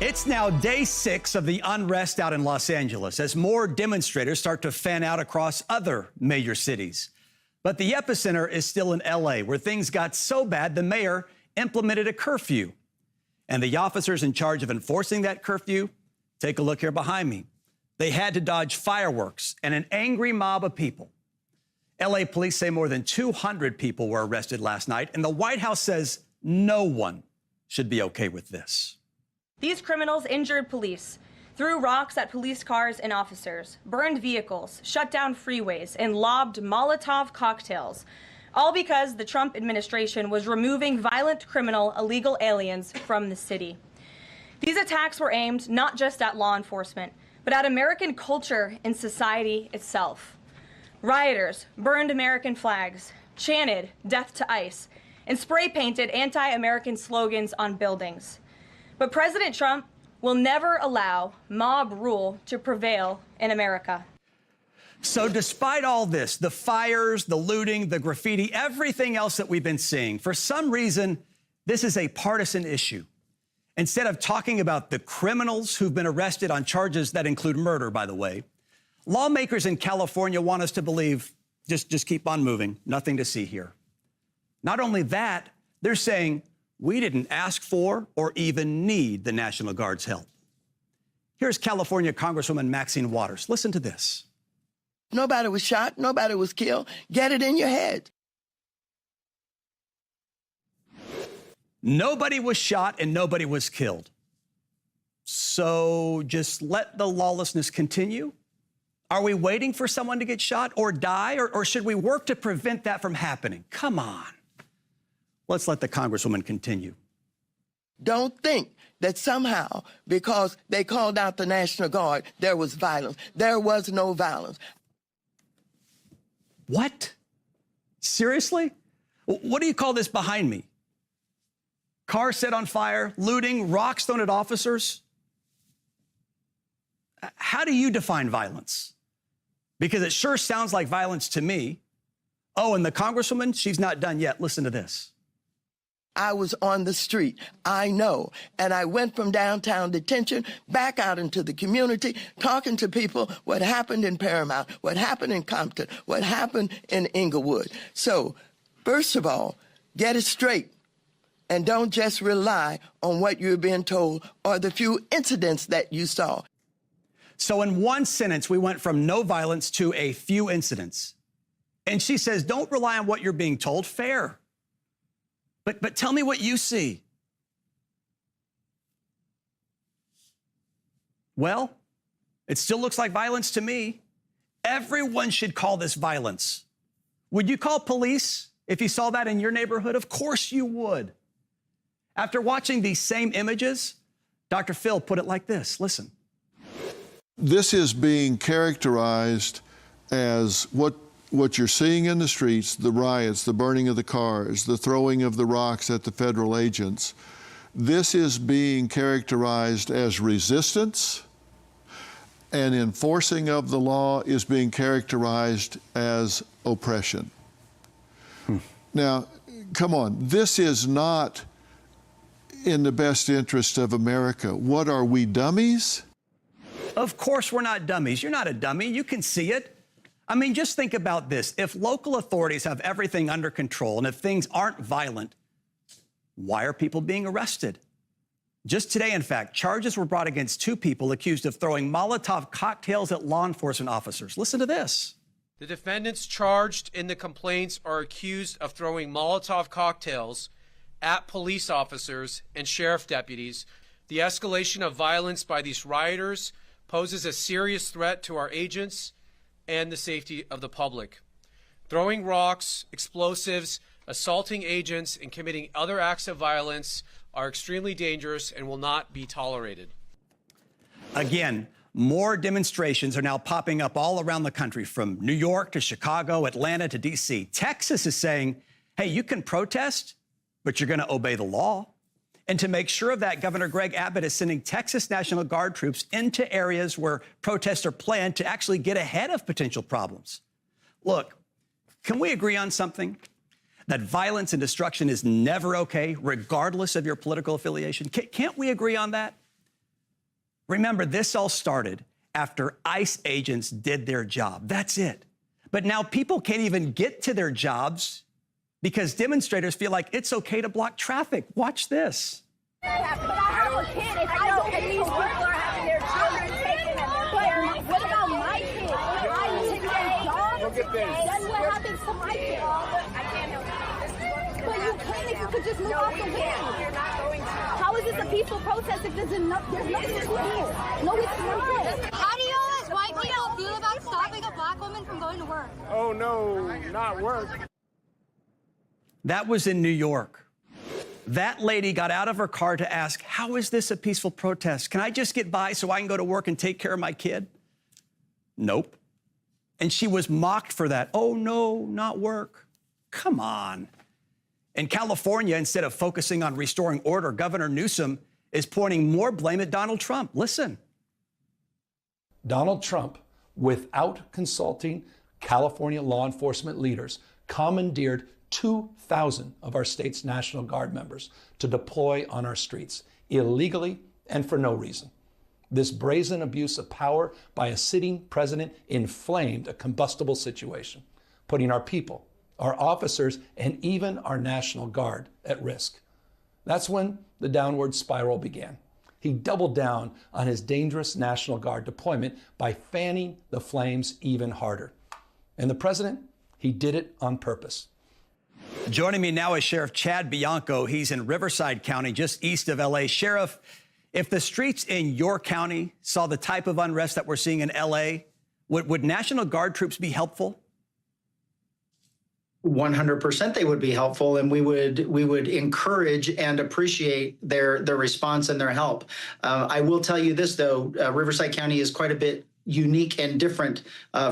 It's now day 6 of the unrest out in Los Angeles as more demonstrators start to fan out across other major cities. But the epicenter is still in LA, where things got so bad the mayor implemented a curfew. And the officers in charge of enforcing that curfew, take a look here behind me. They had to dodge fireworks and an angry mob of people. LA police say more than 200 people were arrested last night, and the White House says no one should be okay with this. These criminals injured police, threw rocks at police cars and officers, burned vehicles, shut down freeways, and lobbed Molotov cocktails, all because the Trump administration was removing violent criminal illegal aliens from the city. These attacks were aimed not just at law enforcement, but at American culture and society itself. Rioters burned American flags, chanted "Death to ICE," and spray-painted anti-American slogans on buildings. But President Trump will never allow mob rule to prevail in America. So despite all this, the fires, the looting, the graffiti, everything else that we've been seeing, for some reason, this is a partisan issue. Instead of talking about the criminals who've been arrested on charges that include murder, by the way, lawmakers in California want us to believe, just keep on moving, nothing to see here. Not only that, they're saying, we didn't ask for or even need the National Guard's help. Here's California Congresswoman Maxine Waters. Listen to this. Nobody was shot. Nobody was killed. Get it in your head. Nobody was shot and nobody was killed. So just let the lawlessness continue? Are we waiting for someone to get shot or die, or should we work to prevent that from happening? Come on. Let's let the Congresswoman continue. Don't think that somehow, because they called out the National Guard, there was violence. There was no violence. What? Seriously? What do you call this behind me? Car set on fire, looting, rocks thrown at officers? How do you define violence? Because it sure sounds like violence to me. Oh, and the Congresswoman, she's not done yet. Listen to this. I was on the street, I know, and I went from downtown detention back out into the community, talking to people what happened in Paramount, what happened in Compton, what happened in Inglewood. So, first of all, get it straight, and don't just rely on what you're being told or the few incidents that you saw. So in one sentence, we went from no violence to a few incidents. And she says, don't rely on what you're being told. Fair. But tell me what you see. Well, it still looks like violence to me. Everyone should call this violence. Would you call police if you saw that in your neighborhood? Of course you would. After watching these same images, Dr. Phil put it like this. Listen. This is being characterized as what you're seeing in the streets, the riots, the burning of the cars, the throwing of the rocks at the federal agents. This is being characterized as resistance, and enforcing of the law is being characterized as oppression. Now, come on, this is not in the best interest of America. What are we, dummies? Of course we're not dummies. You're not a dummy. You can see it. I mean, just think about this. If local authorities have everything under control and if things aren't violent, why are people being arrested? Just today, in fact, charges were brought against 2 people accused of throwing Molotov cocktails at law enforcement officers. Listen to this. The defendants charged in the complaints are accused of throwing Molotov cocktails at police officers and sheriff deputies. The escalation of violence by these rioters poses a serious threat to our agents and the safety of the public. Throwing rocks, explosives, assaulting agents, and committing other acts of violence are extremely dangerous and will not be tolerated. Again, more demonstrations are now popping up all around the country, from New York to Chicago, Atlanta to D.C. Texas is saying, hey, you can protest, but you're going to obey the law. And to make sure of that, Governor Greg Abbott is sending Texas National Guard troops into areas where protests are planned to actually get ahead of potential problems. Look, can we agree on something? That violence and destruction is never okay, regardless of your political affiliation? Can't we agree on that? Remember, this all started after ICE agents did their job. That's it. But now people can't even get to their jobs because demonstrators feel like it's okay to block traffic. Watch this. But I have a kid. If I don't, and these people are having their children taken and they're playing. What about my kid? I need to get a job. Look at this. Then what happens to my kid? I can't help you. But you can if you could just move out the way. You're not going to. How is this a peaceful protest if there's nothing to do? No, it's not. How do you as white people feel about stopping a black woman from going to work? Oh, no, not work. That was in New York. That lady got out of her car to ask, how is this a peaceful protest? Can I just get by so I can go to work and take care of my kid? Nope. And she was mocked for that. Oh, no, not work. Come on. In California, instead of focusing on restoring order, Governor Newsom is pointing more blame at Donald Trump. Listen. Donald Trump, without consulting California law enforcement leaders, commandeered 2,000 of our state's National Guard members to deploy on our streets, illegally and for no reason. This brazen abuse of power by a sitting president inflamed a combustible situation, putting our people, our officers, and even our National Guard at risk. That's when the downward spiral began. He doubled down on his dangerous National Guard deployment by fanning the flames even harder. And the president, he did it on purpose. Joining me now is Sheriff Chad Bianco. He's in Riverside County, just east of LA. Sheriff, if the streets in your county saw the type of unrest that we're seeing in LA, would National Guard troops be helpful? 100% they would be helpful, and we would encourage and appreciate their response and their help. I will tell you this, though, Riverside County is quite a bit unique and different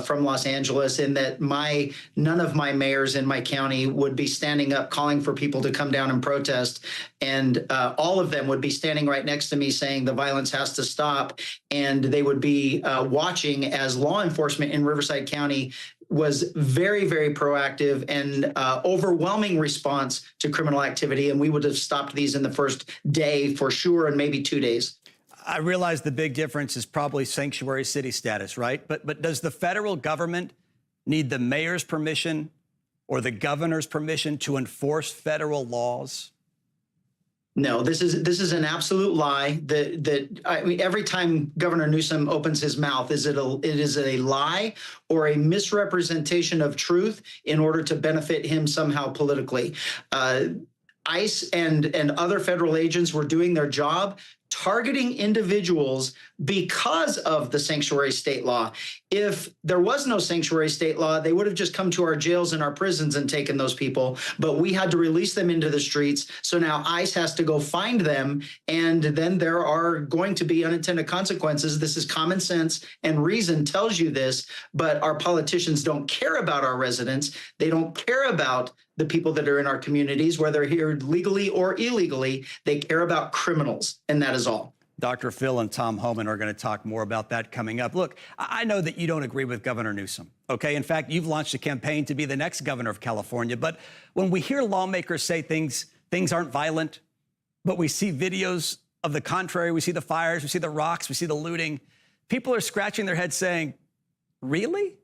from Los Angeles in that none of my mayors in my county would be standing up calling for people to come down and protest. And all of them would be standing right next to me saying the violence has to stop. And they would be watching as law enforcement in Riverside County was very, very proactive and overwhelming response to criminal activity. And we would have stopped these in the first day for sure, and maybe 2 days. I realize the big difference is probably sanctuary city status, right? But does the federal government need the mayor's permission or the governor's permission to enforce federal laws? No, this is an absolute lie. I mean, every time Governor Newsom opens his mouth, it is a lie or a misrepresentation of truth in order to benefit him somehow politically. ICE and other federal agents were doing their job, targeting individuals because of the sanctuary state law. If there was no sanctuary state law, they would have just come to our jails and our prisons and taken those people. But we had to release them into the streets. So now ICE has to go find them. And then there are going to be unintended consequences. This is common sense, and reason tells you this. But our politicians don't care about our residents. They don't care about the people that are in our communities, whether here legally or illegally. They care about criminals, and that is all. Dr. Phil and Tom Homan are going to talk more about that coming up. Look, I know that you don't agree with Governor Newsom, okay? In fact, you've launched a campaign to be the next governor of California. But when we hear lawmakers say things aren't violent, but we see videos of the contrary, we see the fires, we see the rocks, we see the looting, people are scratching their heads saying, really?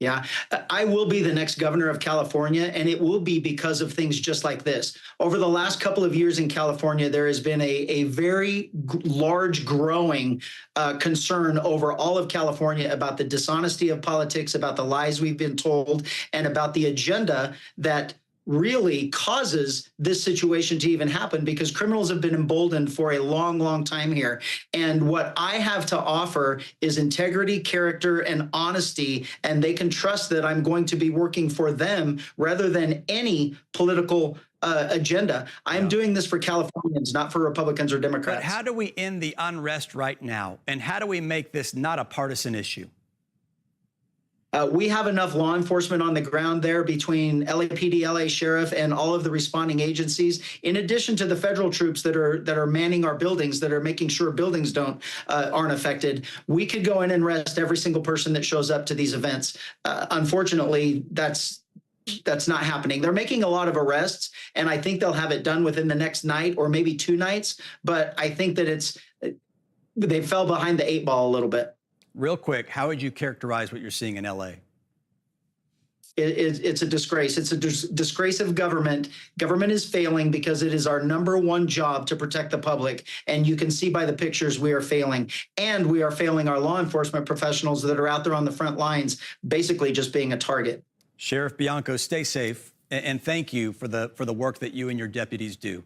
Yeah, I will be the next governor of California, and it will be because of things just like this. Over the last couple of years in California, there has been a very large growing concern over all of California about the dishonesty of politics, about the lies we've been told, and about the agenda that really causes this situation to even happen, because criminals have been emboldened for a long, long time here. And what I have to offer is integrity, character, and honesty, and they can trust that I'm going to be working for them rather than any political agenda. I'm doing this for Californians, not for Republicans or Democrats. But how do we end the unrest right now? And how do we make this not a partisan issue? We have enough law enforcement on the ground there between LAPD, LA Sheriff, and all of the responding agencies, in addition to the federal troops that are manning our buildings, that are making sure buildings aren't affected. We could go in and arrest every single person that shows up to these events. Unfortunately, that's not happening. They're making a lot of arrests, and I think they'll have it done within the next night or maybe 2 nights. But I think that they fell behind the 8 ball a little bit. Real quick, how would you characterize what you're seeing in LA? It's a disgrace. It's a disgrace of government. Government is failing because it is our #1 job to protect the public. And you can see by the pictures we are failing. And we are failing our law enforcement professionals that are out there on the front lines, basically just being a target. Sheriff Bianco, stay safe, and thank you for the work that you and your deputies do.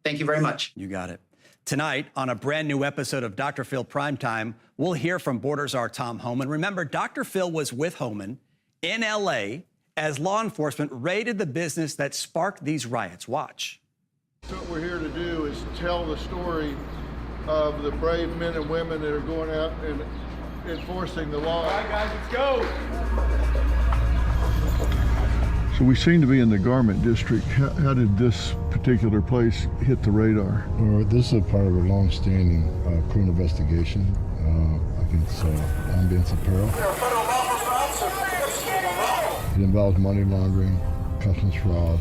Thank you very much. You got it. Tonight, on a brand new episode of Dr. Phil Primetime, we'll hear from Border Czar Tom Homan. Remember, Dr. Phil was with Homan in LA as law enforcement raided the business that sparked these riots. Watch. What we're here to do is tell the story of the brave men and women that are going out and enforcing the law. All right, guys, let's go. So we seem to be in the garment district. How did this particular place hit the radar? Well, this is a part of a long-standing criminal investigation against ambulance apparel. It involves money laundering, customs fraud,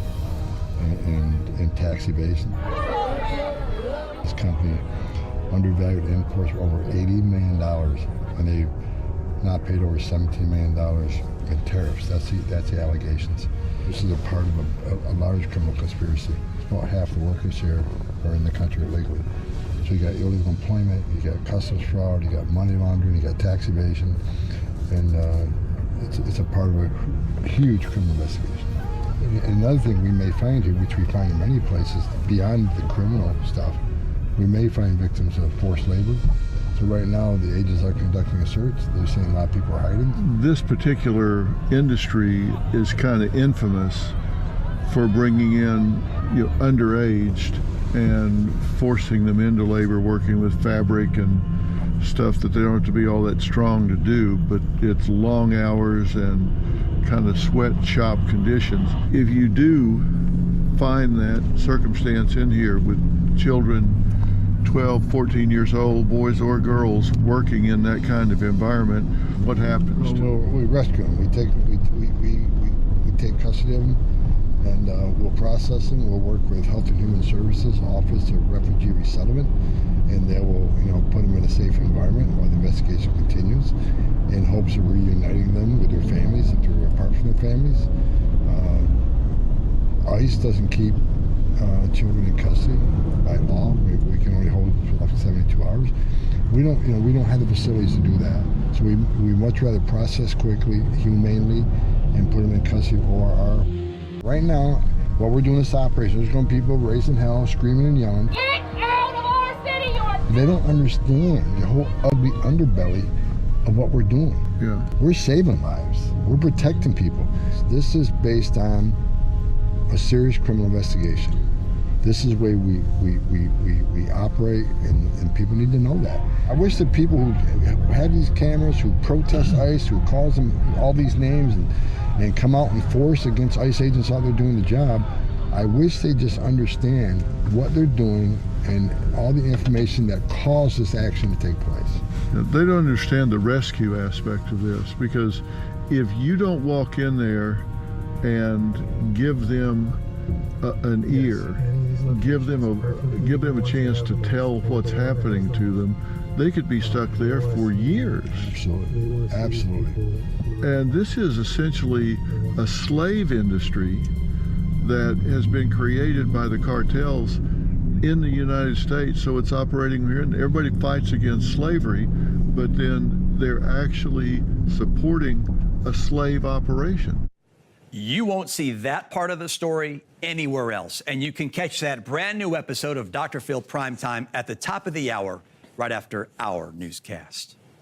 and tax evasion. This company undervalued imports for over $80 million, and they've not paid over $17 million in tariffs. That's the allegations. This is a part of a large criminal conspiracy. About half the workers here are in the country illegally. So you got illegal employment, you got customs fraud, you got money laundering, you got tax evasion, and it's a part of a huge criminal investigation. And another thing we may find here, which we find in many places, beyond the criminal stuff, we may find victims of forced labor. So right now, the agents are conducting a search. They're saying a lot of people are hiding. This particular industry is kind of infamous for bringing in underaged and forcing them into labor, working with fabric and stuff that they don't have to be all that strong to do, but it's long hours and kind of sweat shop conditions. If you do find that circumstance in here with children 12, 14 years old, boys or girls, working in that kind of environment, what happens? Well, we rescue them. We take custody of them, and we'll process them. We'll work with Health and Human Services, Office of Refugee Resettlement, and they will, put them in a safe environment while the investigation continues, in hopes of reuniting them with their families if they're apart from their families. ICE doesn't keep children in custody by law. We can only hold for up to 72 hours. We don't have the facilities to do that. So we much rather process quickly, humanely, and put them in custody of ORR. Right now, while we're doing this operation, there's going to be people raising hell, screaming and yelling. Get out of our city! They don't understand the whole ugly underbelly of what we're doing. Yeah. We're saving lives. We're protecting people. This is based on a serious criminal investigation. This is the way we operate, and people need to know that. I wish the people who have these cameras, who protest ICE, who calls them all these names and come out and force against ICE agents out there doing the job, I wish they just understand what they're doing and all the information that caused this action to take place. They don't understand the rescue aspect of this, because if you don't walk in there and give them an ear, give them a chance to tell what's happening to them, they could be stuck there for years. Absolutely, absolutely. And this is essentially a slave industry that has been created by the cartels in the United States. So it's operating here, and everybody fights against slavery, but then they're actually supporting a slave operation. You won't see that part of the story anywhere else. And you can catch that brand new episode of Dr. Phil Primetime at the top of the hour, right after our newscast.